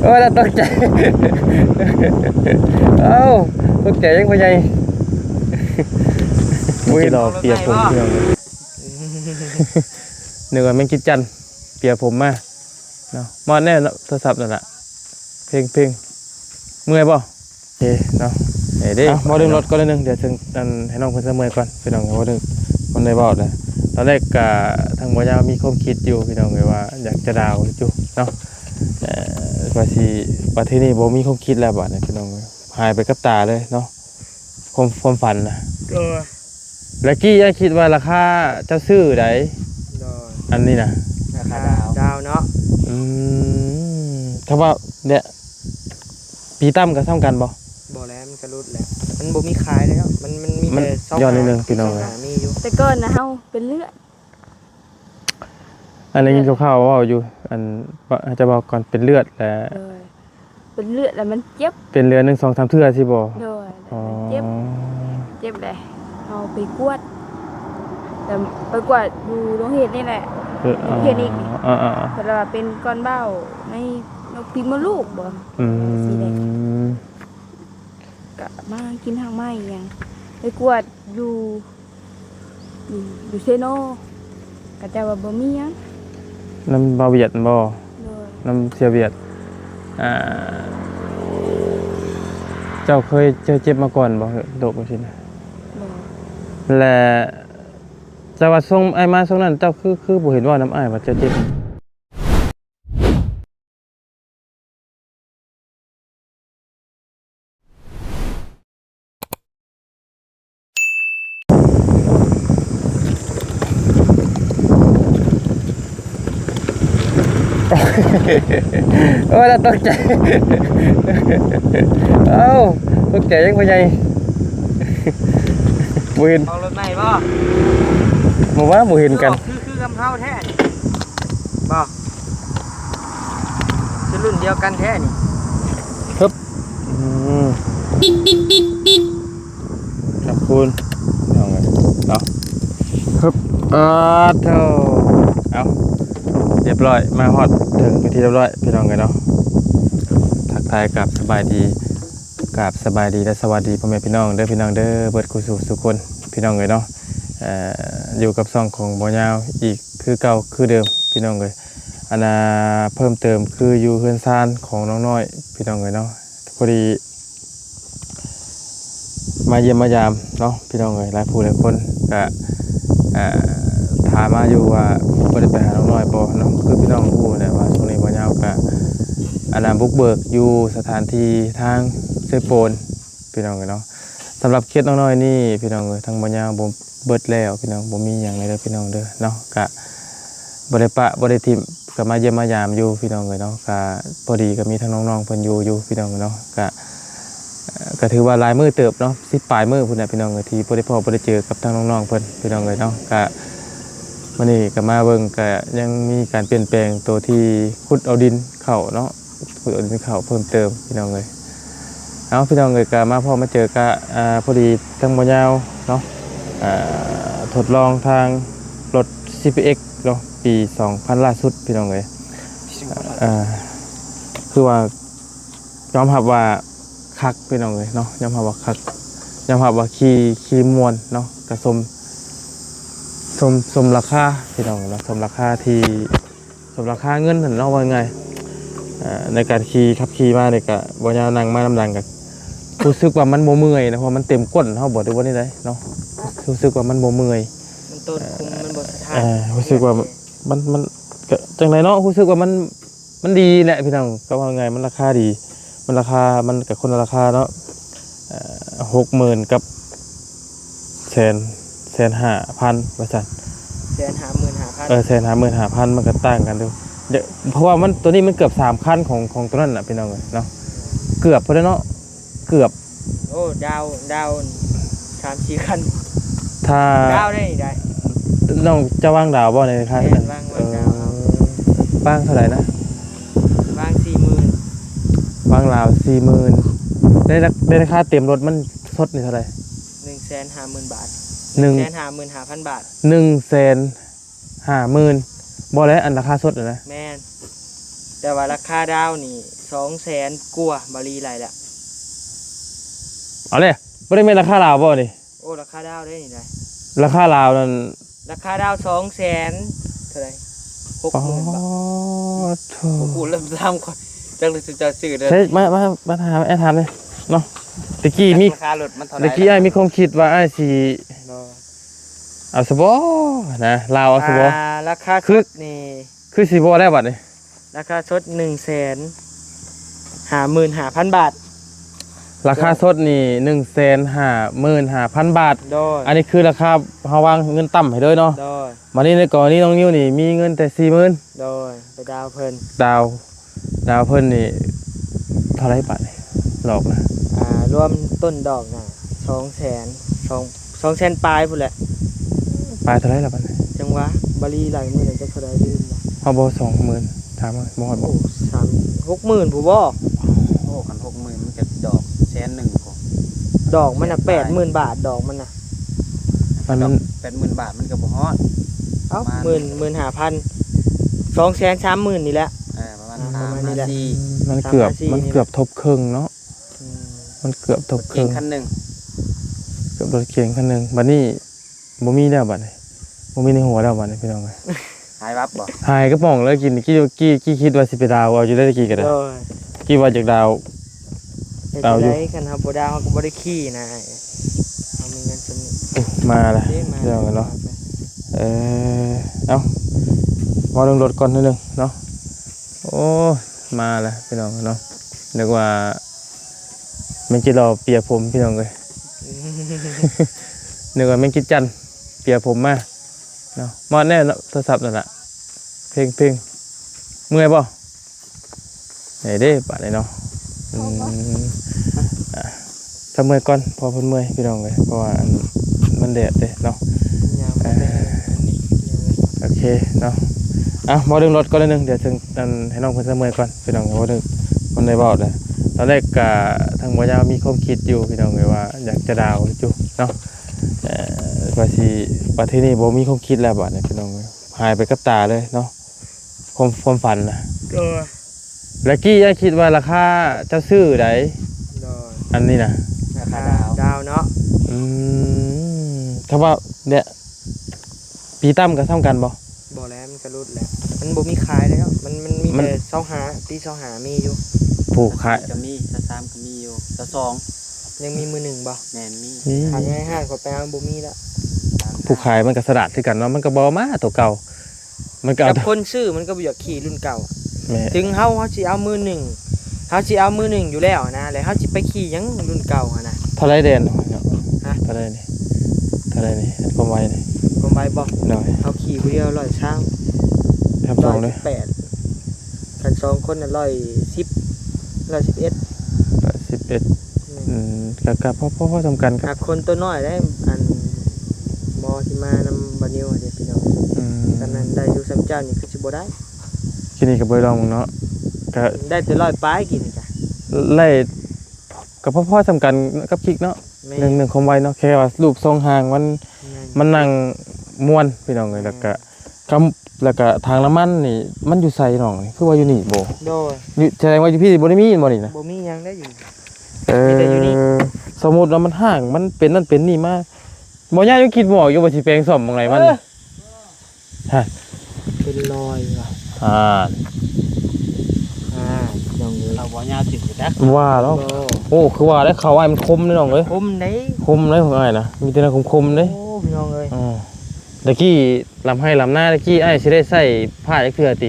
โอ้ยตกใจเอ้าตกใจยังพ่อใหญ่มุ้ยดอกเปียกผมเพื่อนหนึ่งว่าแม่งกินจันเปียกผมมาเนาะมอดแน่โทรศัพท์นั่นแหละเพลงเมื่อยป่ะเฮ้เนาะเดี๋ยวมาดึงรถก็ได้นึงเดี๋ยวถึงให้น้องเพิ่นเมื่อยก่อนพี่น้องเขาดึงคนได้บอกเลยตอนแรกกับทางบ่ยาวมีความคิดอยู่พี่น้องเลยว่าอยากจะดาวอยู่เนาะว่าสิประเทศนี้บ่มีความคิดแล้วบัดนี้พี่น้องหายไปกับตาเลยเนาะความฝันนะแล้วกี้ยังคิดว่าราคาเจ้าซื้อไดอันนี้นะราคาดาวเนาะถ้าว่าเนี่ยปีตั้มกับซ้ำกันบ่แล้วมันกระลุดแหละมันบ่มีขายแล้วมันมีแต่ซอกย้อนนิดนึงพี่น้องมีอยู่แต่ก่อนนะเฮาเป็นเลือดอันนี้ยินข้าวว่าอยู่อันจะบอกก่อนเป็นเลือดแหละเป็นเลือดแล้วมันเจ็บเป็นเลือด1 2 3เทื่อสิบ่เจ็บเลยเอาไปกวดแต่ไปกวดดูโรงเห็ดนี่แหละเห็ดอีกเพราะว่าเป็นก้อนเบ้าในนกปีมะลูกบ่สีแดงกะมากินทางไม้ยังไปกวดอยู่เซโนกะแต่ว่าบ่มีหยังน้ำบาเวียดบ่น้ำเสียเวียดเจ้าเคยเจ็บมาก่อนบ่โดดบ่สินะและจังหวัดส่งไอ้มาส่งนั้นเจ้าคือบ่เห็นว่าน้ำอ้ายว่าเจ้าเจ็บโอ้ยตกใจเอ้าตกใจยังพ่อใหญ่บ่เห็นเอารถใหม่บ่บ่ว่าบ่เห็นกันคือกำเฮาแท้บ่คือรุ่นเดียวกันแท้นี่ครับขอบคุณเอาไงเอาครับเท่าเอาเรียบร้อยมาฮอดถึงที่เรียบร้อยพี่น้องกันเนาะทักทายกับสบายดีกับสบายดีและสวัสดีพ่อแม่พี่น้องเด้อพี่น้องเด้อเบิดกุศลสุขคนพี่น้องเลยเนาะอยู่กับซ่องของบ่ยาวอีกคือเก่าคือเดิมพี่น้องเลยอันเพิ่มเติมคืออยู่เฮือนซานของน้องน้อยพี่น้องเลยเนาะพอดีมาเยี่ยมมายามเนาะพี่น้องเลยหลายผู้หลายคนก็ถามมาอยู่ว่าบ่ได้ไปหาน้องน้อยบ่เนาะคือพี่น้องรู้เนี่ยว่าช่วงนี้บ่ยาวก็บุกเบิกอยู่สถานที่ทางเซโปนพี่น้องเลยเนาะสำหรับเคสน้องน้อยนี่พี่น้องเลยทางบ่ยาวบ่เบิดแล้วพี่น้องบ่มีหยังเลยเด้อพี่น้องเด้อเนาะก็บ่ได้ปะบ่ได้ทิ่มก็มาเยี่ยมมายามอยู่พี่น้องเลยเนาะก็พอดีก็มีทั้งน้องๆเพิ่นอยู่พี่น้องเนาะก็ถือว่าหลายมื้อเติบเนาะ10ปลายมื้อพุ่นน่ะพี่น้องเอ้ยที่บ่ได้พบบ่ได้เจอกับทางน้องๆเพิ่นพี่น้องเลยเนาะก็มื้อนี้ก็มาเบิ่งก็ยังมีการเปลี่ยนแปลงตัวที่ขุดเอาดินเข้าเนาะขุดเอาดินเข้าเพิ่มเติมพี่น้องเลยเอาพี่น้องเลยก็มาพอมาเจอก็พอดีทางบ่ยาวเนาะทดลองทางรถ CPX เนาะปี2000ล่าสุดพี่น้องเลยคือว่ายอมรับว่าคักพี่น้องเลยเนาะยอมรับว่าคักยอมรับว่าขี่มวนเนาะกระสมราคาพี่น้องเนาะสมราคาที่สมราคาเงินเนาะว่าไงในการขับขี่มาเนี่ยก็บ่ยาวนั่งมาน้ำดังกันรู้สึกว่ามันโมเมื่อยนะเพราะมันเต็มก้นเขาบอกได้ว่านี่ได้เนาะรู้สึกว่ามันโมเมื่อยมันต้นคุมมันบ่สะท้านรู้สึกว่ามันจังไรเนาะรู้สึกว่ามันดีแหละพี่น้องก็ว่าไงมันราคาดีมันราคามันกับคนราคาเนาะ60,000กับ150,000ว่าซั่น150,000มันก็ต่างกันดูเพราะว่ามันตัวนี้มันเกือบ3คันของตัวนั้นน่ะพี่น้องเนาะเกือบพอแล้วเนาะเกือบโอ้ดาว3-4 คันถ้าดาวได้น้องจะวางดาวบ่ในค่านั้นวางเท่าไหร่นะวาง 40,000วางลาว 40,000ได้ราคาเต็มรถมันสดนี่เท่าไหร่150,000 บาท155,000 บาท150,000บ่แล้วอันราคาสดนะแม่น แต่ว่าราคาดาวนี่200,000กว่าบาลีไรละ เอาเลยบ่ได้แม่นราคาลาวบ่นี่ โอ้ราคาดาวได้นี่ได้ ราคาลาวนั่น ราคาดาว200,000เท่าไหร่60,000 บาท โธ โอ้โหเริ่มทำก่อนจังเลยจะซื้อเด้อ ใช่มาถามแอถามเลยเนาะตะกี้มี ราคารถมันเท่าไหร่ ตะกี้อ้ายมีความคิดว่าอ้ายสิ เนาะ เอาซะบ่นะลาวเอาซะบ่ ราคา คื ชุ อ ดนี่ คือสิบ่ได้บัดนี่ ราคาชุด155,000 บาท ราคาสดนี่ 155,000 บาท โดย อันนี้คือราคาเฮาวางเงินต่ำให้เลยเนาะ โดย มานี่ในกรณีน้องนิ้วนี่มีเงินแต่ 40,000 โดยไปดาวเพิ่น ดาวเพิ่นนี่เท่าไหร่บาทนี่หลอกนะ รวมต้นดอกน่ะ200,000ปลายพุ่นแหละ ปลายเท่าไหร่ล่ะบาทนี่ จังหวะบาลีหลายมื้อเลยจะเท่าใดลืมบ่ เฮาบ่20,000ถามว่าบ่ฮอดบ่ โอ้60,000ผู้บ่ โอ้คัน60,000มันจะดอก100,000พอ ดอกมันน่ะ80,000 บาทดอกมันน่ะ มัน 80,000 บาทมันก็บ่ฮอด เอ้า ประมาณ 15,000 230,000นี่แหละ ประมาณ ประมาณนี้แหละ 3-4 มันเกือบ 3-4 มันเกือบทบครึ่งเนาะ อืม มันเกือบทบค เก่ รึ่ ง ง คันหนึง เกือบรถเก๋งคันหนึงบัดนี้บ่มีแล้วบัดนี้บ่มีในหัวแล้วบัดนี้พี่น้องเอ้ย หายวับบ่ หายกระป๋องแล้วกินกี้คิดว่าสิไปดาวเอาอยู่ได้กี่ก็ได้ โดย กี้ว่าจากดาว เฮ็ด เอาอยู่ ได้กันครับบ่ดาวก็บ่ได้ขี้นะเอามีเงินสำนึก มาแล้ว เด้มา พี่น้องเอ้ยเนาะเอามาลงรถก่อนนิดนึงเนาะโอ้มาแล้วพี่น้องเนาะนึกว่ามันจะรอเปียผมพี่น้องเลย นึกว่าแม่งกิดจันเปียผมมาเนาะมอดแน่เนาะโทรศัพท์นั่นแหละเพลงเมื่อยป่ะไหนเด้ป่ะไหนเนาะถ้าเมื่อยก่อนพอเพิ่นเมื่อยพี่น้องเลยเพราะว่ามันแดดเด้เนาะ ยามมาแต่นี่ โอเคเนาะมาดึงรถก่อนนิดนึงเดี๋ยวถึงให้น้องเพิ่นเมื่อยก่อนพี่น้องเพราะว่าคนได้บอกเลยตอนแรกก็ทางบ่ยาวมีความคิดอยู่พี่น้องเลยว่าอยากจะดาวอยู่เนาะว่าสิประเทศนี้บ่มีความคิดแล้วบัดนี้พี่น้องเอ้ยหายไปกับตาเลยเนาะความฝันนะ โดย แล้วกี้ยังคิดว่าราคาเจ้าซื้อได โดย อันนี้นะ ราคาดาว ดาวเนาะ ถ้าว่าเนี่ยปีตั้มก็ซ้ำกันบ่ บ่แล้วมันก็รุดแล้วมันบ่มีขายแล้วมันมี มัน แต่25ตี25มีอยู่ ผู้ขาย ก็มี3ก็มีอยู่2 ยังมีมือหนึ่งบ่ แม่นมี นี่ ขายให้ห้างก็ไปเอาบ่มีแล้ว ผู้ขายมันก็สลัดคือกันเนาะมันก็บ่มาตัวเก่ามันก็เอา กับคนซื้อมันก็บ่อยากขี่รุ่นเก่า แม่ ถึงเฮาสิเอามือหนึ่งเฮาสิเอามือหนึ่งอยู่แล้วนะแล้วเฮาสิไปขี่หยังรุ่นเก่าหั่นน่ะ เท่าไรเด่นเนาะ ฮะ เท่าไรนี่เท่าไรนี่ความไวนี่ ก็ไปบ่ หน่อย เฮาขี่ผู้เดียว100ช้าง ทำสองเลย 108กัน2คนน่ะ110 111 11กับพ่อสำคัญค หา รับ กคนตัวน้อยได้อันหมอที่มานำบ่นิวเด้พี่น้องตอนนั้นได้อยู่ซ้ํเจ้านี่คือสิบ่ได้ ที่นี่กับบอยลองมึงเนาะก็ ได้แต่100ปลายกินจ้ะ ไล่กับพ่อสำคัญกับคลิกเนาะ แม่ หนึ่งความไวเนาะแค่ว่ารูปทรงห่างมันนั่งม้วนพี่น้องเลยแล้วก็ทางน้ำมันนี่มันอยู่ใส่น้องนี่คือว่าอยู่นี่บ่ โดย อยู่แสดงว่าอยู่พี่บ่ได้มีบ่นี่นะ บ่มีหยังได้อยู่ มีแต่อยู่นี่สมมุติว่ามันห่างมันเป็นนั่นเป็นนี่มาบ่ยากอยู่คิดบ่ออกอยู่ว่าสิแปลงซ่อมจังไดมันฮะ เป็นรอยว่ะ อ่า น้องเอ้ย เราบ่ยาวถึงจัก ว่าแล้วโอ้คือว่าแล้วเขาว่ามันคมเลยน้องเอ้ย คมได้ คมเลยผมอ้ายนะมีแต่แนวคมๆเด้ โอ้พี่น้องเอ้ย ตะกี้ลำให้ลำหน้าตะกี้ไอ้ายสิได้ใส่ผ้าจักเทื่อติ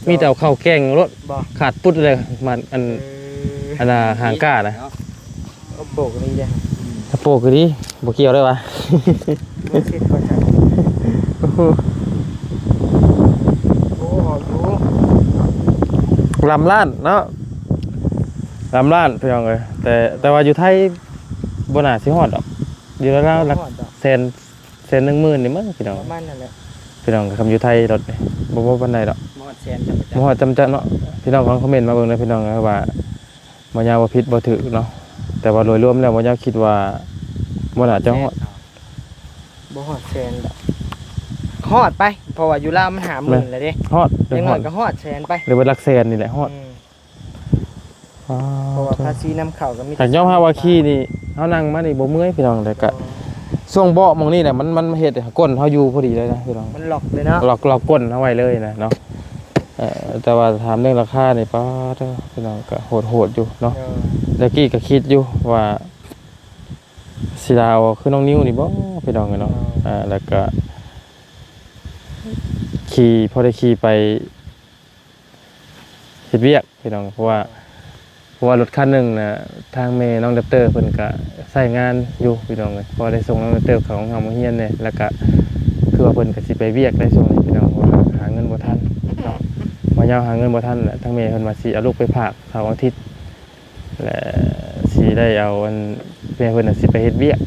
มีแต่เอาเข้าแกงรถ บ่ ขาดปุ๊ดเลยมันอันน่ะหางก้านะ ก็โบกนี่เด้อ ถ้าโปคือดิบ่เกี่ยวได้วะ บ่เสร็จก็ใช่โอ้หอมอยู่ ลำล้านเนาะลำล้านพี่น้องเอ้ยแต่ว่าอยู่ไทยบ่น่าสิฮอดดอกอยู่แล้วหลัก หอมดอก แสน10,000นี่มั้งพี่น้อง ประมาณนั่นแหละ พี่น้องคำอยู่ไทยรถนี่บ่ปานใดดอก มอดแซนจัง บ่ฮอดจำจัดเนาะพี่น้องคอมเมนต์มาเบิ่งนะพี่น้องนะว่าบ่ยาวบ่ผิดบ่ถูกเนาะแต่ว่าโดยรวมแล้วบ่ยาวคิดว่าบ่น่าจะฮอด บ่หอดแซนดอก ข ฮอดไปเพราะว่าอยู่ลาวมันหาหมื่นเลยเด้ ฮอด อย่างน้อยก็ฮอดแสนไป หรือว่าหลักแสนนี่แหละฮอด เพราะว่าภาษีนำเข้าก็มี แต่ยอมรับว่าขี้นี่เฮานั่งมานี่บ่เมื่อยพี่น้องแต่ก็ช่วงเบาะหมองนี่แหละมันเฮ็ดให้ก้นเฮาอยู่พอดีเลยนะพี่น้อง มันหลอกเลยเนาะ ล็อกก้นเอาไว้เลยนะเนาะแต่ว่าถามเรื่องราคานี่ป้าเด้อพี่น้องก็โหดอยู่เนาะตะกี้ก็คิดอยู่ว่าสิดาวคือน้องนิ้วนี่บ่พี่น้องเนาะแล้วก็ขี่พอได้ขี่ไปเฮ็ดเวียกพี่น้องเพราะว่ารถคันหนึงน่ะทางแม่น้องดับเตอร์เพิ่นก็ใช้งานอยู่พี่น้องพอได้ส่งน้องดับเตอร์เข้าโรงเรียนเนี่ยแล้วก็คือว่าเพิ่นก็สิไปเวียกได้ช่วงนี้พี่น้องเพราะว่าหาเงินบ่ทันเนาะว่ายาวหาเงินบ่ทันแหละทางแม่เพิ่นว่าสิเอาลูกไปฝากเสาร์อาทิตย์และสิได้เอาอันแม่เพิ่นน่ะสิไปเฮ็ดเวียก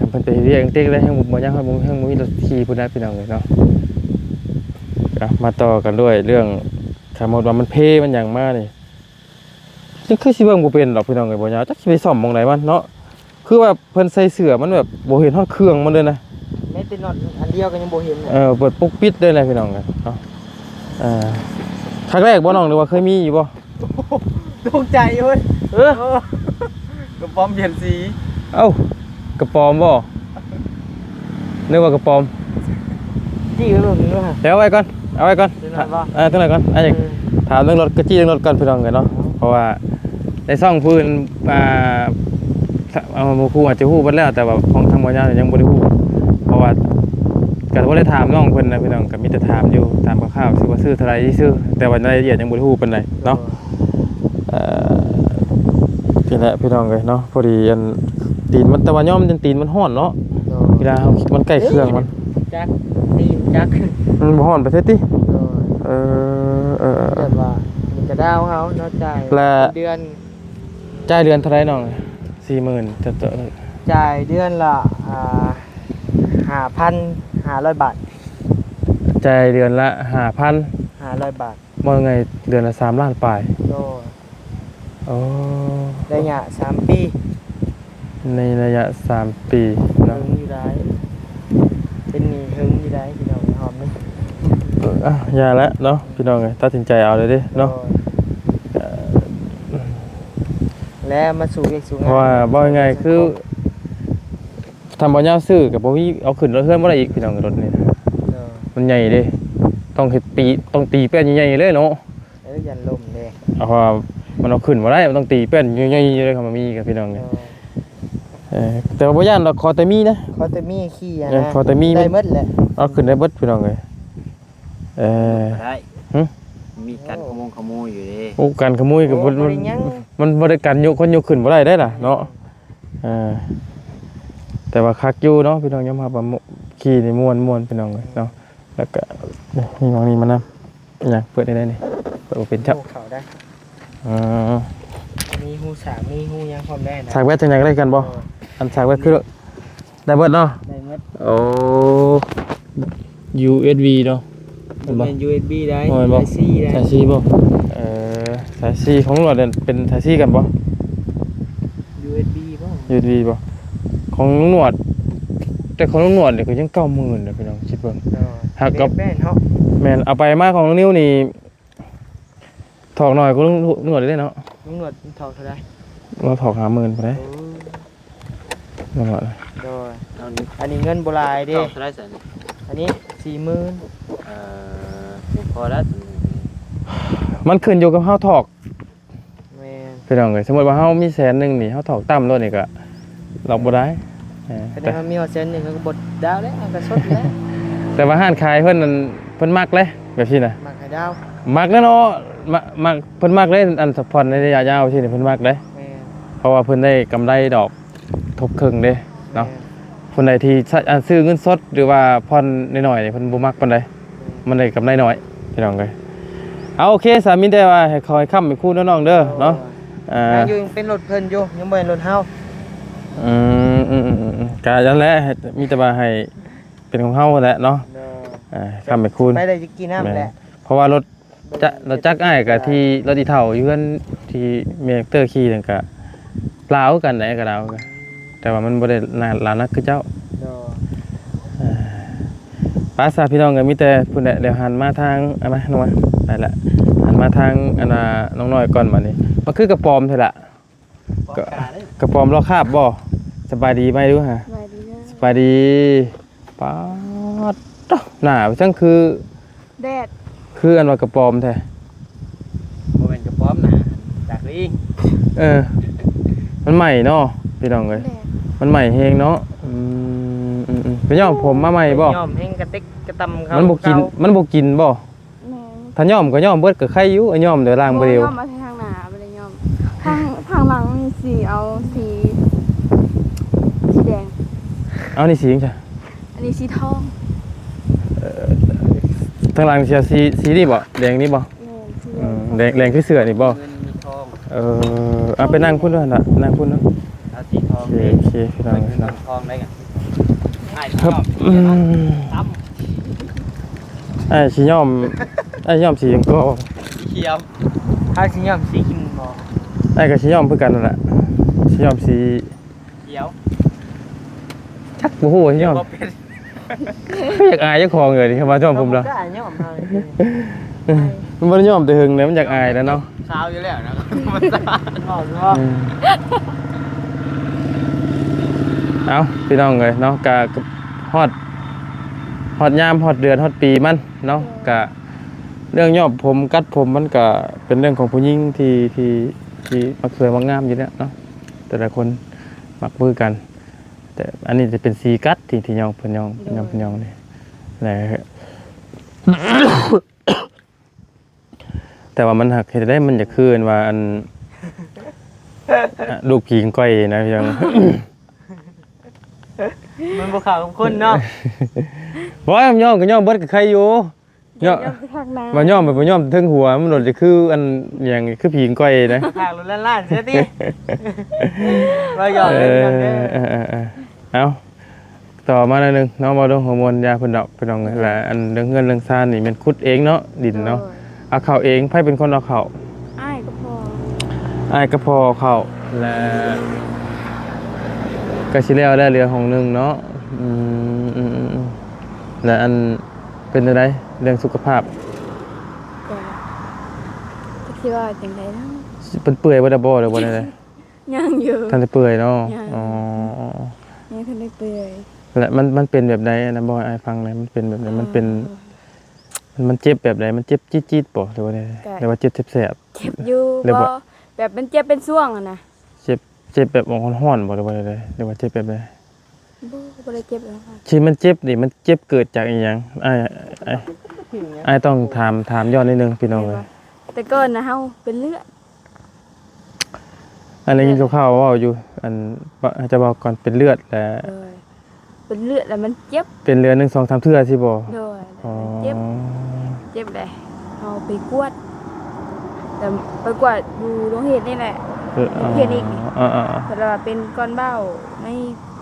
เพิ่นไปเฮ็ดเวียกเต็กได้แฮงบ่ยาวเฮาบ่มีรถขี่พุ่นน่ะพี่น้องเนาะมาต่อกันด้วยเรื่องสมมุติว่ามันเพมันหยังมานี่จังคือสิเบิ่งบ่เป็นดอกพี่น้องเอ้ยบ่ยาวจักสิไปซ่อมหม่องใดมันเนาะคือว่าเพิ่นใส่เสื้อมันแบบบ่เห็นฮอดเครื่องมันเลยนะ แม้แต่น็อตอันเดียวก็ยังบ่เห็น เปิดปุ๊กปิดได้เลยพี่น้องเนาะครั้งแรกบ่น้องหรือว่าเคยมีอยู่บ่ ตกใจเว้ย กระป๋อมเปลี่ยนสี เอ้ากระปอมบ่นึกว่ากระปอม จี้ก็ลงด้วย เดี๋ยวเอาไว้ก่อนเอาไว้ก่อน เดี๋ยวหน่อยบ่ ตัวไหนก่อนอยากถามเรื่องรถกระจี้เรื่องรถก่อนพี่น้องเนาะเพราะว่าในซ่องพื้นเอาหมู่ครูอาจจะฮู้เบิดแล้วแต่ว่าของทางบ่ยาวยังบ่ได้ฮู้เพราะว่าก็บ่ได้ถามน้องเพิ่นนะพี่น้องก็มีแต่ถามอยู่ถามคร่าวๆสิว่าซื้อเท่าไหร่ซื้อแต่ว่ารายละเอียดยังบ่ได้ฮู้ปานใดเนาะนี่แหละพี่น้องเอ้ยเนาะพอดีอันตีนมันแต่ว่าย่อมมันตีนมันร้อนเนาะเวลามันใกล้เครื่องมัน จักตีนจัก มันบ่ร้อนไปเสียติแบบว่ามันจะดาวเฮาเนาะจ่ายเดือน จ่ายเดือนเท่าไหร่น้อง 40,000จะจ่ายเดือนละ5,500 บาท จ่ายเดือนละ 500 บาท บ่ไงเดือนละ3ล้านปลาย โด อ๋อ ระยะ3 ปี ในระยะ3 ปี หึ เนาะ งอยู่ได้เป็นหนี้หึงอยู่ได้พี่น้องหอมนี่ อย่าแล้วเนาะพี่น้องเอ้ยตัดสินใจเอาเลยดิเนาะ และมาสู่เวียกสู่งาน เพราะว่าบ่ยังไงคือทำบ่ยาวซื้อกับบ่มีเอาขึ้นรถเฮือนบ่ได้อีกพี่น้องรถนี่มันใหญ่เด้ต้องเฮ็ดต้องตีแป้นใหญ่ๆเลยเนาะ ยันลมเด้ เพราะว่ามันเอาขึ้นบ่ได้มันต้องตีแป้นใหญ่ๆเลยครับมันมีกับพี่น้องเนี่ยแต่ว่าบ่ย่านดอกคอแต่มีนะ เขาจะมีขี้นะ คอแต่มี ได้หมดแหละ เอาขึ้นได้เบิดพี่น้องเอ้ยได้ หึ มีการขโมยอยู่เด้ โอ้การขโมยกับมันบ่ได้กันยกคนยกขึ้นบ่ได้ได้ล่ะเนาะแต่ว่าคักอยู่เนาะพี่น้องยอมรับว่าขี่นี่ม่วนพี่น้องเนาะแล้วก็นี่มองนี่มานำอยากเปิดได้นี่เปิดบ่เป็นครับ เขาได้ มีหูสามมีหูยังพร้อมได้นะ ฉากแวดจังได๋ได้กันบ่อันฉากแวดคือได้เบิดเนาะ ได้หมด โอ้ USB เนาะ เป็น USB ได้ โอ้ยบ่ ไอซีได้ สายซีบ่สายซีของหนวดเป็นสายซีกันบ่ USB บ่ USB บ่ของหนวดแต่ของหนวดนี่ก็ยัง 90,000เด้อพี่น้องคิดเบิ่ง หากกับ แม่นเฮา แม่นเอาไปมาของน้องนิ้วนี่ถอกหน่อยก็หนวดได้เนาะ ลุงหนวดเท่าไหร่ เราถอก50,000บ่ได้หนวด โดย เอานี้ อันนี้เงินโบราณเด้ เท่าไรสัน อันนี้ 40,000 พอแล้ว มันขึ้นอยู่กับเฮาถอก แม่น พี่น้องเอ้ยสมมุติว่าเฮามี100,000นึงนี่เฮาถอกต่ำโลดนี่ก็เราบ่ได้คะแนนมันมีฮอดเซนหนึงก็บดดาวแล้วก็สดแล้ว แต่ว่าห้านขายเพิ่นนั่นเพิ่นมักเลยแบบนี้น่ะ มักให้ดาว มักแล้วเนาะมักเพิ่นมักเลยอันสปอนในระยะยาวที่นี่เพิ่นมักเด้ แม่น เพราะว่าเพิ่นได้กำไรดอกทบครึ่งเด้เนาะคนใดที่ซื้อเงินสดหรือว่าผ่อนน้อยๆนี่เพิ่นบ่มักปานใดมันได้กำไรน้อยพี่น้องเอ้ยเอาโอเคสามีแต่ว่าให้คอยค้ำให้คู่น้องๆเด้อเนาะอยู่ยังเป็นรถเพิ่นอยู่ยังบ่เป็นรถเฮา ก็นั่นแหละมีแต่ว่าให้เป็นของเฮาแหละเนาะค้ำให้คู่ ไปได้จะกินน้ำแหละ เพราะว่ารถจักรอ้ายกับที่รถอีเฒ่าอยู่เพิ่นที่เมเตอร์ขี่นั่นก็เปล่ากันได้ก็ดาวกันแต่ว่ามันบ่ได้หลานนักคือเจ้า ป้าซาพี่น้องก็มีแต่พุ่นแหละเดี๋ยวหันมาทางเอามาน้องมาไปละหันมาทางอันน่ะน้องน้อยก่อนบัดนี้มันคือกระปอมเท่าล่ะ ก็กาได้ กระปอมรอคาบบ่สบายดีไหมดูฮะ สบายดีนะ สบายดีป๊าดโต๊ะหน้าจังคือ แดด อันว่ากระปอมแท้ บ่เป็นกระป๋อมนะจากนี้ เออมันใหม่เนาะพี่น้องเอ้ย แดด มันใหม่เฮงเนาะไปย่อมผมมาใหม่บ่ ยอมแห้งกระติกกระตำเขา มันบ่กินมันบ่กินบ่ แม่ ถ้าย่อมก็ย่อมเบิดก็ไข่อยู่ย่อมเดี๋ยวล้างบ่เร็ว ย่อมมาทางหน้าบ่ได้ย่อมทางหลังนี่สีเอาสีแดง เอานี่สีจังจ้ะ อันนี้สีทอง ทางหลังเสียสีนี่บ่แดงนี่บ่ แม่สีแดง แดงคือเสื้อนี่บ่ เงินมีทอง เอาไปนั่งพุ่นด้วยน่ะนั่งพุ่นเนาะ เอาสีทอ โอง เคพี่น้อง เงิ พี่น้อง นทองได้กันไอ้ ครับ ตั้ม ไอ้สิย่อมสีหยังก็ เขียว ถ้าสิยอมสีกินบ่ ไอ้ก็สิย่อมคือกันนั่นแหละสิย่อมสี เขียว ชักบ่ฮู้ว่าสิย่อม บ่เป็น อยากอายเจ้าของเลยดิครับว่าย่อมผมแล้ว ก็ยอมเอา มันบ่ได้ย่อมแต่หึงแล้วมันอยากอายแล้วเนาะ เช้าอยู่แล้วนะครับมันสะอาด บอกว่า เอาพี่น้องเลยเนาะกะฮอดยามฮอดเดือนฮอดปีมันเนาะกะเรื่องย่อมผมกัดผมมันก็เป็นเรื่องของผู้หญิงที่มักสวยมักงามอยู่แล้วเนาะแต่ละคนมักมือกัน แต่อันนี้จะเป็นสีกัดที่ย่องเพิ่นย่องนี่แหละ แต่ว่ามันหักเฮ็ดได้มันจะคืนว่าอันลูกผีกก้อยนะพี่น้อง มันบ่เข้ากับคนเนาะ บ่ย่อมก็ย่อมเบิดกับใครอยู่ย่อ ย่อมไปทางหน้า ว่าย่อมแบบบ่ย่อมถึงหัวมันโดดจะคืออันอย่างคือผีก้อยนะ ทางรถล้านๆเสียติว่าหยอก เอ เล่นกันเด้อ เอาต่อมาหน่อยหนึงเนาะมาดูฮอร์โมนยาเพิ่นดอกพี่น้องแหละอันเรื่องเงินเรื่องซ่านนี่มันขุดเองเนาะดินเนาะเอาเข้าเองไผเป็นคนเอาเข้า อ้ายก็พอ อ้ายก็พอเข้าและก็สิแล้วได้เรือของหนึงเนาะและอันเป็นจังไดเรื่องสุขภาพ ก็จะคิดว่าจังไดเนาะ เปื่อยบ่ได้บ่หรือบ่ได้เลย ยังอยู่ ท่านได้เปื่อยเนาะ ยัง อ๋อ ยังทันได้เปื่อย และมันเป็นแบบใดนะบ่ให้อ้ายฟังหน่อยมันเป็นแบบไหนมันเป็นมันเจ็บแบบใดมันเจ็บจี๊ดๆบ่หรือว่าไดหรือว่าเจ็บแสบ เจ็บอยู่ เรียก บ่ ว่า แบบมันเจ็บเป็นช่วงอะนะ ๆเจ็บแบบร้อนๆบ่หรือว่าไดหรือว่าเจ็บแบบใด บ่ได้เจ็บแล้วค่ะ ที่มันเจ็บนี่มันเจ็บเกิดจากอีหยังอ้ายต้องถามย้อนนิดนึงพี่น้องเอ้ย แต่ก่อนนะเฮาเป็นเลือด อันนี้ยินคร่าวๆเว้าอยู่อันจะบอกก่อนเป็นเลือดและ เลยเป็นเลือดแล้วมันเจ็บ เป็นเลือด1 2 3เทื่อสิบ่ โดย อ๋อ เจ็บเลยเอาไปกวดแต่ไปกวดอยู่โรงเรียนนี่แหละ เพียนอีก เพราะว่าเป็นก้อนเบ้าใน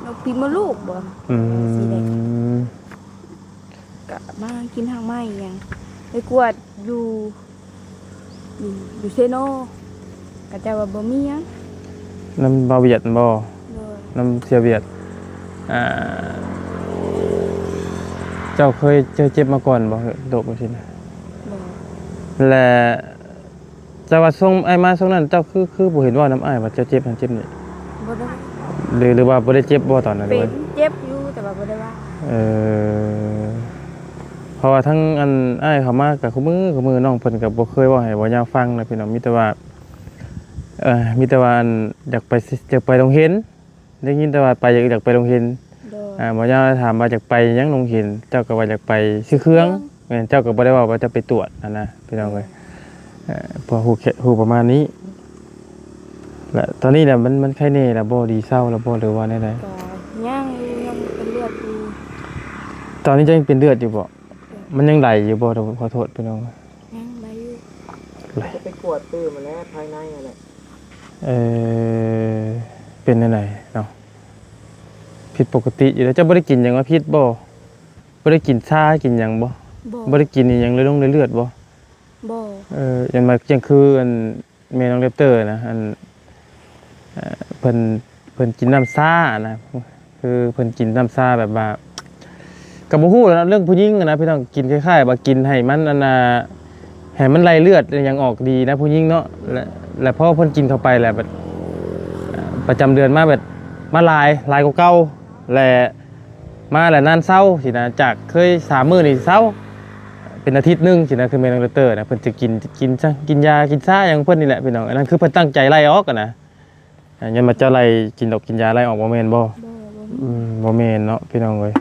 นกพิมพ์มดลูกบ่ อื สีแดง ม ก็มากินทางไม้อหยังไปกวดอยู่เซโนก็จะว่าบ่มีหยัง น้ำบาเวียดบ่ โดย น้ำเสียเวียดเจ้าเคยเจ็บมาก่อนบ่โดบบ่สินะ บ่ และจะว่าส่งอ้ายมาส่งนั้นเจ้าคือบ่เห็นว่าน้ำอ้ายว่าเจ้าเจ็บนั่นเจ็บนี่ บ่ได้ หรือว่าบ่ได้เจ็บบ่ตอนนั้นหรื เป็ อน ว่า เจ็บอยู่แต่ว่าบ่ได้ว่า เออเพราะว่าทั้งอันอ้ายเขามากับคู่มือน้องเพิ่นก็บ่เคยเว้าให้บ่ยาวฟังนะพี่น้องมีแต่ว่ามีแต่ว่าอันอยากไปโรงเรียนได้ยินแต่ว่าไปอยากไปโรงเรียน โดย บ่ยาวถามว่าอยากไปหยังโรงเรียนเจ้าก็ว่าอยากไปซื้อเครื่องแม่นเจ้าก็บ่ได้เว้าว่าจะไปตรวจนะพี่น้องเอ้ยพอฮู้ประมาณนี้และตอนนี้น่ะมันไข้แน่แล้วบ่ดีเศร้าแล้วบ่หรือว่าแนวใด ก็ย่างอยู่ยังเป็นเลือดอยู่ ตอนนี้จะยังเป็นเลือดอยู่บ่มันยังไหลอยู่บ่ขอโทษพี่น้อง ย่างมาอยู่ จะไปกวดตื้อมาแล้วภายในนั่นแหละ เป็นจังไดเนาะผิดปกติอยู่แล้วเจ้าบ่ได้กินหยังว่าผิดบ่บ่ได้กินชากินหยังบ่ บ่ บ่ได้กินอีหยังเลยลงในเลือดบ่ บ่ ยันมาจังคืออันแม่น้องเลปเตอร์นะอันเพิ่นกินน้ำซ่านะคือเพิ่นกินน้ำซ่าแบบว่า ก็บ่ฮู้นะเรื่องผู้หญิงนะพี่น้องกินคล้ายๆว่ากินให้มันอันน่ะให้มันไหลเลือดยังออกดีนะผู้หญิงเนาะและพอเพิ่นกินเข้าไปแหละแบบประจำเดือนมาแบบมาลายกว่าเก่าและมาแล้วนานเศร้าสินะจากเคย3มื้อนี่เศร้าเป็นอาทิตย์นึงสินะคือแม่น้องดอกเตอร์นะเพิ่นจะกินซะกินยากินซ่าอย่างเพิ่นนี่แหละพี่น้องอันนั้นคือเพิ่นตั้งใจไล่ออกอะนะยันมาจะไล่กินดอกกินยาไล่ออกบ่แม่นบ่บ่แม่นเนาะพี่น้องเอ้ย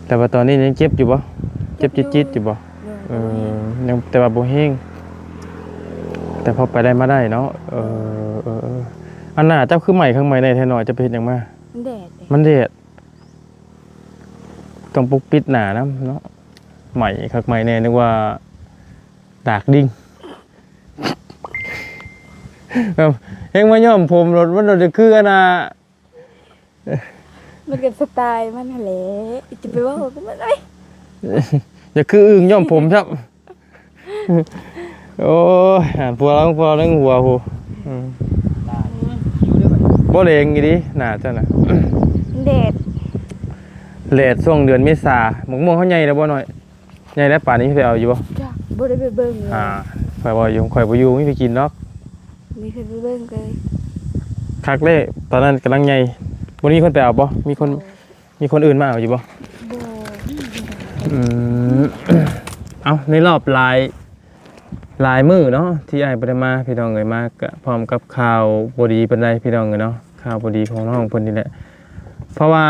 แต่ว่าตอนนี้ยังเจ็บอยู่บ่เจ็บจิตๆอยู่บ่ยังแต่ว่าบ่แห้งแต่พอไปได้มาได้เนาะอันน่ะเจ้าคือใหม่ข้างใหม่ในแท้หน่อยจะไปเฮ็ดหยังมามันแดดต้องปกปิดหน้านะเนาะใหม่คักใหม่แน่นึกว่าดากดิ้งเฮ็งมาย้อมผมรถมันจะคืออันน่ะมันก็สไตล์มันหั่นแหละจะไปว่าก็บ่ได้ อย่าคืออึ่งย้อมผมครับโอ้ยพวกเราเรื่องหัวหูบ่เลงอีดิหน้าเจ้าน่ะเดดเลดช่วงเดือนเมษาหมกม่วงเขาใหญ่แล้วบ่หน่อยใหญ่แล้วป่านนี้ไปเอาอยู่บ่จ้ะบ่ได้ไปเบิ่งเลยข่อยบ่อยู่ข่อยบ่อยู่ไม่ไปกินเนาะมีเคยไปเบิ่งเลยคักเด้ตอนนั้นกำลังใหญ่บ่มีคนไปเอาบ่มีคนอื่นมาเอาอยู่บ่เอาในรอบหลายมื้อเนาะที่อ้ายบ่ได้มาพี่น้องเอ้ยมาก็พร้อมกับข่าวบ่ดีปานใดพี่น้องเอ้ยเนาะข่าวบ่ดีของน้องเพิ่นนี่แหละเพราะว่า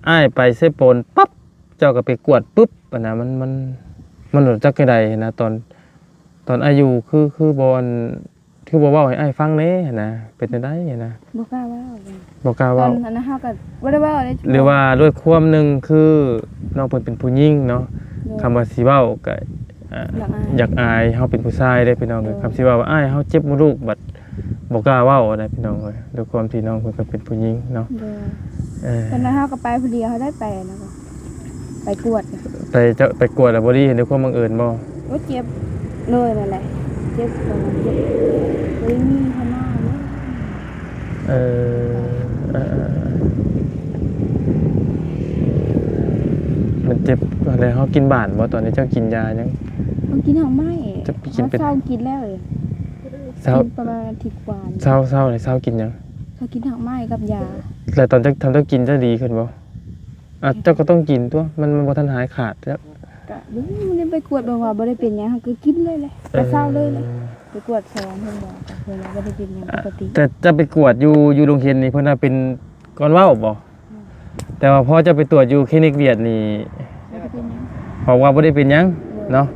อ้ายไปเซโปนปั๊บเจ้าก็ไปกวดปุ๊บอันน่ะมันรู้จักไดนะตอนอายุคือบ่คือบ่เว้าให้อ้ายฟังแน่นะเป็นจังได๋นะบ่กล้าเว้าตอนนั้นเฮาก็บ่ได้เว้าเลยหรือว่าด้วยความนึงคือน้องเพิ่นเป็นผู้หญิงเนาะคำว่าสิเว้าก็อยากอายเฮาเป็นผู้ชายได้พี่น้องเอ้ยคำสิว่าอ้ายเฮาเจ็บมดลูกบัดบ่กล้าเว้าได้พี่น้องเอ้ยด้วยความที่น้องเพิ่นก็เป็นผู้หญิงเนาะตอนนั้นเฮาก็ไปผู้เดียวเฮาได้ไปนะไปกวดไปกวดแล้วบ่ดีเห็นด้วยความบังเอิญบ่ก็เจ็บเลยนั่นแหละเจ็บตอนนั้นเจ็บบ่มีพม่าเนาะมันเจ็บอะไรเฮากินบ้านบ่ตอนนี้เจ้ากินยายังต้องกินหางไม้จะไปกินเป็นเช้ากินแล้วเลยเช้าประมาณอาทิตย์กว่าเช้าเลยเช้ากินยังเช้ากินหางไม้กับยาแล้วตอนเจ้าทำเจ้ากินจะดีขึ้นบ่เจ้าก็ต้องกินตัวมันบ่ทันหายขาดแล้วก็มันไปกวดบ่ว่าบ่ได้เป็นหยังก็กินเลยไปเช้าเลยไปกวด2เพิ่นบอกเพิ่นว่าบ่ได้เป็นหยังปกติแต่จะไปกวดอยู่โรงเรียนนี่เพิ่นน่ะเป็นก่อนเว้าบ่แต่ว่าพอจะไปตรวจอยู่คลินิกเวียดนี่บอกว่าบ่ได้เป็นหยังเนาะ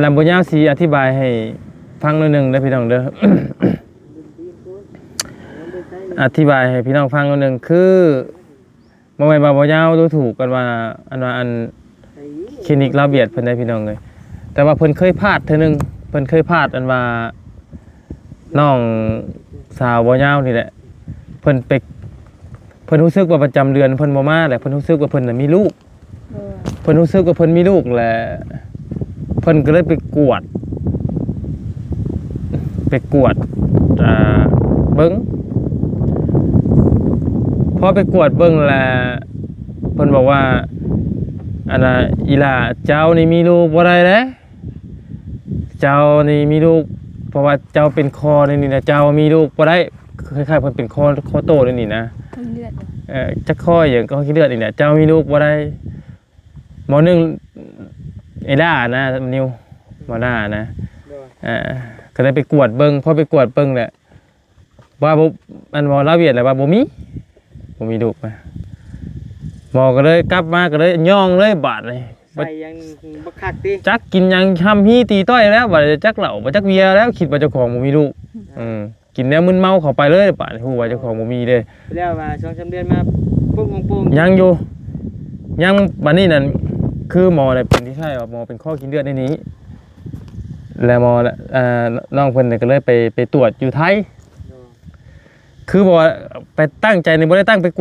ลำบ่ยาวสิอธิบายให้ฟังหน่อยนึงเด้อพี่น้องเด้อ อธิบายให้พี่น้องฟังหน่อยนึงคือบ่แม่นว่าบ่ยาวดูถูกกันว่าอันคลินิกลาวเวียดเพิ่นได้พี่น้องเอ้ยแต่ว่าเพิ่นเคยพลาดเทื่อนึงเพิ่นเคยพลาดอันว่าน้องสาวบ่ยาวนี่แหละเพิ่นรู้สึกว่าประจำเดือนเพิ่นบ่มาแหละเพิ่นรู้สึกว่าเพิ่นน่ะมีลูกเพิ่นรู้สึกว่าเพิ่นมีลูกแหละเพิ่นก็เลยไปกวดเบิ่งพอไปกวดเบิ่งแล้วเพิ่นบอกว่าอันน่ะอีหล่าเจ้านี่มีลูกบ่ได้เด้เจ้านี่มีลูกเพราะว่าเจ้าเป็นคอนี่นะเจ้ามีลูกบ่ได้คล้ายๆเพิ่นเป็นคอโตนี่นะจะคอยอย่างก็ขี้เลือดนี่แหละเจ้ามีลูกบ่ได้หมอนึงไอ้ด้านะนิวหมอด้านะก็ได้ไปกวดเบิ่งพอไปกวดเบิ่งแหละว่าอันหมอลาวเวียดแหละว่าบ่มีลูกนะหมอก็เลยกลับมาก็เลยย่องเลยบาดเลยใส่ยังบักคักติจักกินยังทำฮีตีต้อยแล้วบาดจักเหล้าบ่จักเบียร์แล้วคิดว่าเจ้าของบ่มีลูกกินแล้วมึนเมาเข้าไปเลยบาดฮู้ว่าเจ้าของบ่มีเด้แล้วว่า2-3เดือนมาปุ๊บยังอยู่ยังบัดนี้นั่นคือหมอน่ะเป็นที่ใช่ว่าหมอเป็นข้อกินเลือดในนี้แล้วหมอน้องเพิ่นก็เลยไปตรวจอยู่ไทยคือบ่ไปตั้งใจนี่บ่ได้ตั้งไปก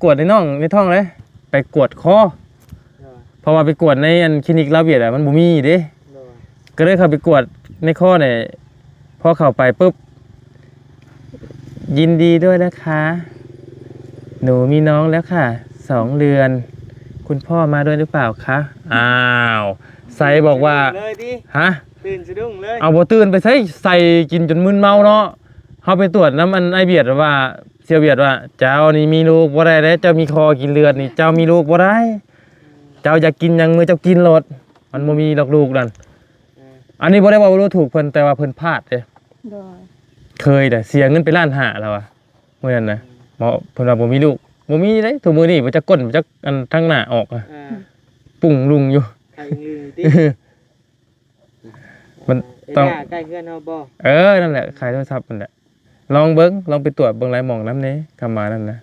วดในท้องเลยไปกวดคอเพราะว่าไปกวดในอันคลินิกลาวเวียดมันบ่มีเด้ก็เลยเข้าไปกวดในคอเนี่ยพอเข้าไปปุ๊บยินดีด้วยนะคะ หนูมีน้องแล้วค่ะ2 เดือน คุณพ่อมาด้วยหรือเปล่าคะอ้าวใส่บอกว่า เลยดิ ฮะ ตื่นสะดุ้งเลย เอาบ่ตื่นไปใส่กินจนมึนเมาเนาะเฮาไปตรวจน้ำมันไอเบียดว่าเสียเบียดว่าเจ้านี่มีลูกบ่ได้เด้เจ้ามีคอกินเลือดนี่เจ้ามีลูกบ่ได้ เจ้าอยากกินหยังมื้อเจ้ากินโลดมันบ่มีดอกลูกนั่นอันนี้บ่ได้ว่าบ่รู้ถูกเพิ่นแต่ว่าเพิ่นพลาดเด้ โดย เคยแต่เสียเงินไปล้านห้าแล้วอ่ะมื้อนั้นนะหมอเพิ่นว่าบ่มีลูกบ่มีเด้ทุกมื้อนี้บ่จักก้นบ่จักอันทางหน้าออกอะ ปุ่งลุงอยู่ ใครลืมติ มันต้อง ใกล้เพื่อนเฮาบ่ นั่นแหละขายโทรศัพท์นั่นแหละลองเบิ่งลองไปตรวจเบิ่งหลายหม่องนำแหน่คำมานั่นนะ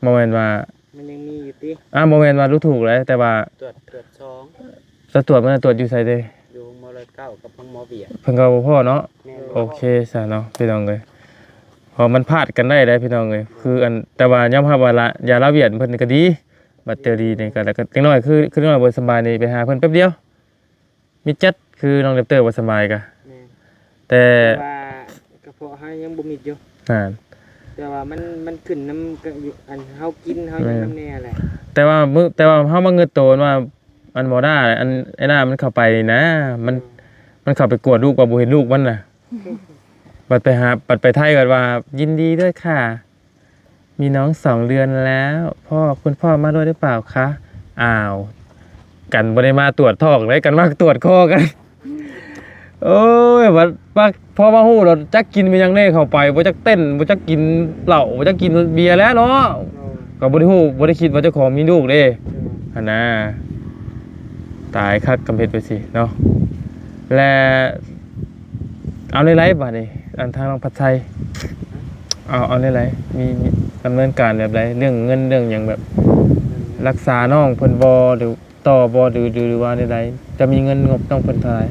บ่แม่นว่า มันยังมีอยู่ติ บ่แม่นว่ารู้ถูกเลยแต่ว่า ตรวจสอง จะตรวจมันตรวจอยู่ไสเด้ อยู่มรเก้ากับพังหมอเบียร์ เพิ่นก็บ่พอเนาะ แม่ โอเคซะเนาะพี่น้องเอ้ยพอมันพลาดกันได้พี่น้องเอ้ยคืออันแต่ว่ายอมรับว่าละยาละเวียดเพิ่นนี่ก็ดีบัตเตอรี่นี่ก็แล้วก็จังน้อยคือน้อยบ่สบายนี่ไปหาเพิ่นแป๊บเดียวมีจัดคือน้องเลปเตอร์บ่สบายก็ แม่ แต่ ว่ากระเพาะเฮายังบ่มิดอยู่ อ่า แต่ว่ามันขึ้นน้ำอันเฮากินเฮายังน้ำแน่แหละ แต่ว่าเฮามาเงินโตนว่าอันบ่ได้อันไอ้หน้ามันเข้าไปนี่นะมันเข้าไปกวดลูกว่าบ่เห็นลูกมันน่ะบัดไปไทยก็ว่ายินดีด้วยค่ะมีน้อง2 เดือนแล้วคุณพ่อมาด้วยหรือเปล่าคะอ้าวกันบ่ได้มาตรวจท้องเลยกันมาตรวจคอกันโอ้ยว่าพอมาฮู้เราจักกินไปยังแน่เข้าไปบ่จักเต้นบ่จักกินเหล้าบ่จักกินเบียร์แล้วเนาะก็บ่ได้ฮู้บ่ได้คิดว่าเจ้าของมีลูกเด้หั่นน่ะตายคักกำเพ็ดไปสิเนาะและเอาในไลฟ์บัดนี้อันทางน้องพัดไทยเอาในไลฟ์มีดำเนินการแบบใดเรื่องเงินเรื่องหยังแบบรักษาน้องเพิ่นบ่หรือต่อบ่หรือว่าใดๆจะมีเงินงบต้องเพิ่นเท่าไหร่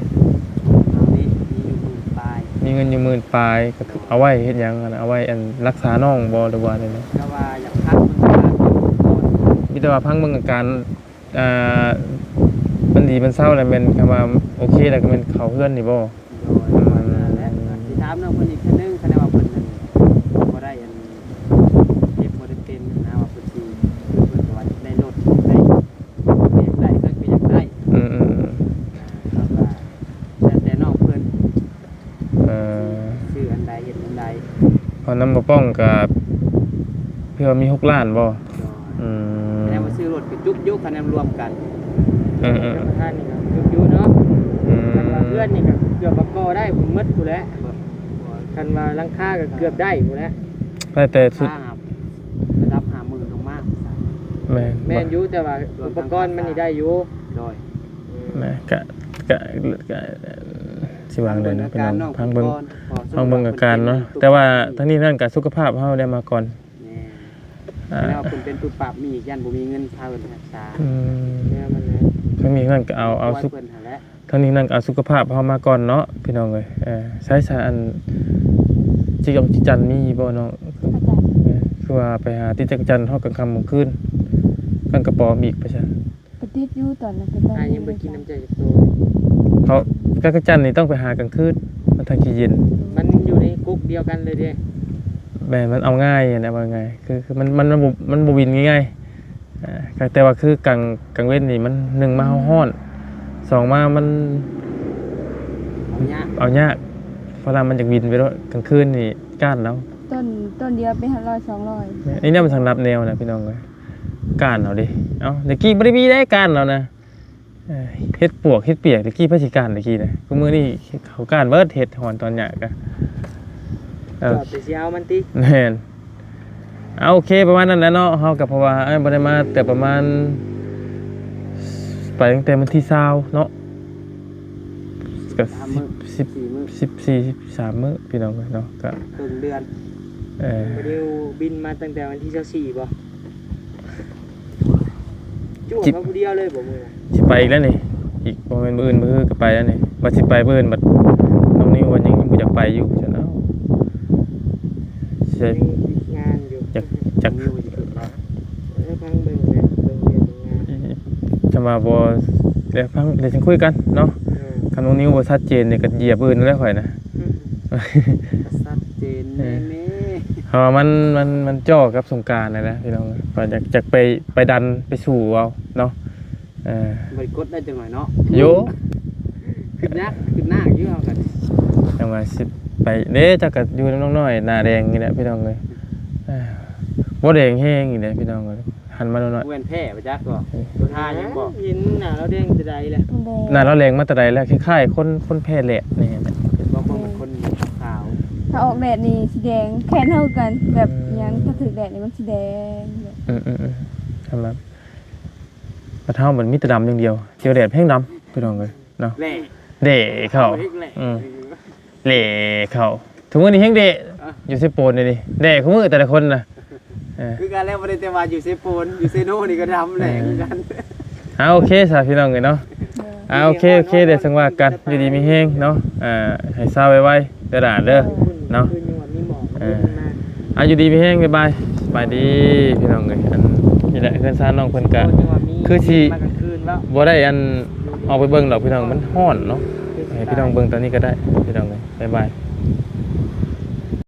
เอานี้มีอยู่10,000ปลายมีเงินอยู่10,000ปลายก็คือเอาไว้เฮ็ดหยังเอาไว้อันรักษาน้องบ่หรือว่าใด ก็ว่าอยากพักมันก่อน ๆมีแต่ว่าพังเบิ่งอาการมันดีมันเศร้าแล้วแม่นคำว่าโอเคแล้วก็แม่นเข้าเฮือนนี่บ่ โดยวันนั้นแหละสิถามน้องเพิ่นอีกเทื่อนึงคะแนนว่าเพิ่นนั่นบ่ได้อันเจ็บบ่ได้เป็นนะว่าเพิ่นสิเพิ่นก็ว่าได้รถได้เก็บได้ก็คืออยากได้ ครับว่าแต่น้องเพิ่นชื่ออันใดเฮ็ดอันใด พอนำบ่ป้องกับเพื่อมี6 ล้านบ่อืม คะแนนว่าซื้อรถก็จุกยุคะแนนรวมกัน แล้วท่านนี่ก็อยู่เนาะคันว่าเพื่อนนี่ก็เกือบบ่ก่อได้ผมหมดพู้นแหละคันว่าหลังคาก็เกือบได้พู้นแหละ แต่สุด ระดับ50,000ลงมา แม่น อยู่แต่ว่าอุปกรณ์มันนี่ได้อยู่ โดย แม่กะสิวางเลยนะพี่น้องพังเบิ่งอาการเนาะแต่ว่าทั้งนี้นั่นก็สุขภาพเฮาได้มาก่อน แล้วเพิ่นเป็นผู้ปรับมีอีกยันบ่มีเงินพาเพิ่นรักษา เนี่ยมันนะ ทั้งนี้นั่นก็เอาสุข เพิ่นหั่นแหละ ทั้งนี้นั่นก็เอาสุขภาพเฮามาก่อนเนาะพี่น้องเอ้ยใช้อันจิกจันมีบ่น้อง อาจารย์ คือว่าไปหาที่จักจันเฮากลางค่ำกลางคืนกันกระป๋อมอีกไปซะ ปฏิทินอยู่ตอนนั้นก็ต้อง ยังบ่กินน้ำใจจากตัว เขาจักจันนี่ต้องไปหากลางคืนมันทางขี้เย็น มันอยู่ในกุ๊กเดียวกันเลยเด้ แม่มันเอาง่ายนะว่าไงคือมันบ่วินง่ายๆแต่ว่าคือกลางเว้นนี่มัน1มาฮ้อน2มามัน เอายากเอายากเพราะว่ามันจะวินไปแล้วกลางคืนนี่ก้านแล้ว ต้นเดียวไป100 200 นี่เนี่ยมันทางรับแนวนะพี่น้องเลยก้านเอาดิเอาเด็กกี้บ่ได้มีได้ก้านแล้วนะเฮ็ดปวกเฮ็ดเปียกเด็กกี้พระสิก้านเด็กกี้นะคือมื้อนี้เขาก้านเบิดเฮ็ดหอนตอนหยากะ จอดไปสิเอามันติ แม่นเอาโอเคประมาณนั้นแหละเนาะเฮาก็เพราะว่าบ่ได้มาแต่ประมาณไปตั้งแต่วันที่20เนาะก็ 3 มื้อ 4 มื้อ 13 มื้อพี่น้องเนาะก็ ครึ่งเดือน เดี๋ยวบินมาตั้งแต่วันที่24บ่จุ่มมาผู้เดียวเลยบ่มื้อน่ะ สิไปอีกแล้วนี่อีกบ่แม่นมื้ออื่นมื้อก็ไปแล้วนี่ว่าสิไปมื้ออื่นบัดน้องนิววันยังบ่อยากไปอยู่ซั่นเนาะสิ ยังติดงานอยู่ จัก มีอยู่ที่แล้ว แล้วฟังเบิ่งแหละเบิ่งเรียนงาน จะมาบ่เดี๋ยวฟังเดี๋ยวฉันคุยกันเนาะคำน้องนิวบ่ชัดเจนนี่ก็เหยียบอื่นแล้วข่อยนะ ชัดเจนแม่ เ เพราะว่ามันจ่อกับสงกรานต์นะพี่น้องก็อยากไปดันไปสู่เอาเนาะบริกดได้จังหน่อยเนาะโยขึ้นหน้าอยู่เอากัน จังว่าสิไปเด้จักก็อยู่น้องน้อยหน้าแดงนี่แหละพี่น้องเอ้ยบ่แดงแห้งนี่แหละพี่น้องเอ้ยหันมาหน่อย เว้นแพ้ไปจักก็ตัวท่ายังบ่ ยินหน้าเราแดงจะได้แหละ หน้าเราแรงมาแต่ใดแล้วคล้ายๆคนแพ้แหละนี่แหละ บางคนเป็นคนขาว ถ้าออกแดดนี่สีแดงแค่เท่ากันแบบยังถ้าถึงแดดนี่มันสีแดงแบบ สำหรับปลาเท่ามันมีแต่ดำอย่างเดียวเจียวแดดเพ่งดำพี่น้องเลยเนาะ แหล่ เดะเข้าเละเข้าถุงมือนี่เฮงเดะอยู่เซโปนเลยดิเดะของมือแต่ละคนนะ คือการแล้วบ่ได้แต่ว่าอยู่เซโปนอยู่เซโนนี่ก็ดำแหล่คือกัน โอเคสาพี่น้องเลยเนาะโอเคเดี๋ยวสังว่ากันอยู่ดีมีเฮงเนาะให้เศร้าไว้ๆกระดาษเด้อเนาะอยู่ดีมีเฮงบ๊ายบายสบายดีพี่น้องเลยอันนี่แหละเพื่อนซ่านน้องเพิ่นกะคือสิบ่ได้อันออกไปเบิ่งดอกพี่น้องมันร้อนเนาะให้พี่น้องเบิ่งตอนนี้ก็ได้พี่น้องเลยบ๊ายบาย